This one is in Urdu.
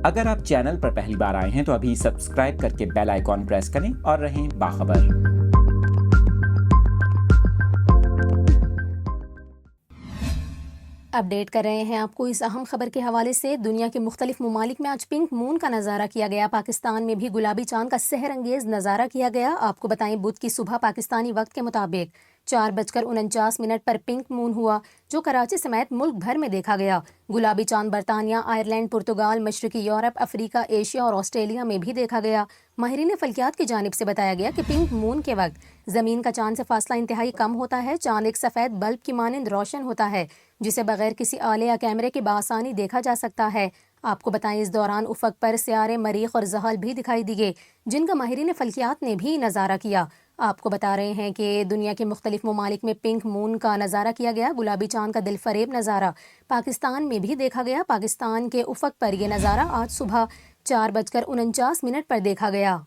اگر آپ چینل پر پہلی بار آئے ہیں تو ابھی سبسکرائب کر کے بیل آئیکن پریس کریں اور رہیں باخبر۔ اپڈیٹ کر رہے ہیں آپ کو اس اہم خبر کے حوالے سے۔ دنیا کے مختلف ممالک میں آج پنک مون کا نظارہ کیا گیا۔ پاکستان میں بھی گلابی چاند کا سحر انگیز نظارہ کیا گیا۔ آپ کو بتائیں بدھ کی صبح پاکستانی وقت کے مطابق 4:49 پر پنک مون ہوا، جو کراچی سمیت ملک بھر میں دیکھا گیا۔ گلابی چاند برطانیہ، آئرلینڈ، پرتگال، مشرقی یورپ، افریقہ، ایشیا اور آسٹریلیا میں بھی دیکھا گیا۔ ماہرین فلکیات کی جانب سے بتایا گیا کہ پنک مون کے وقت زمین کا چاند سے فاصلہ انتہائی کم ہوتا ہے۔ چاند ایک سفید بلب کی مانند روشن ہوتا ہے، جسے بغیر کسی آلے یا کیمرے کے بآسانی دیکھا جا سکتا ہے۔ آپ کو بتائیں اس دوران افق پر سیارے مریخ اور زحل بھی دکھائی دیے، جن کا ماہرین فلکیات نے بھی نظارہ کیا۔ آپ کو بتا رہے ہیں کہ دنیا کے مختلف ممالک میں پنک مون کا نظارہ کیا گیا۔ گلابی چاند کا دل فریب نظارہ پاکستان میں بھی دیکھا گیا۔ پاکستان کے افق پر یہ نظارہ آج صبح 4:49 پر دیکھا گیا۔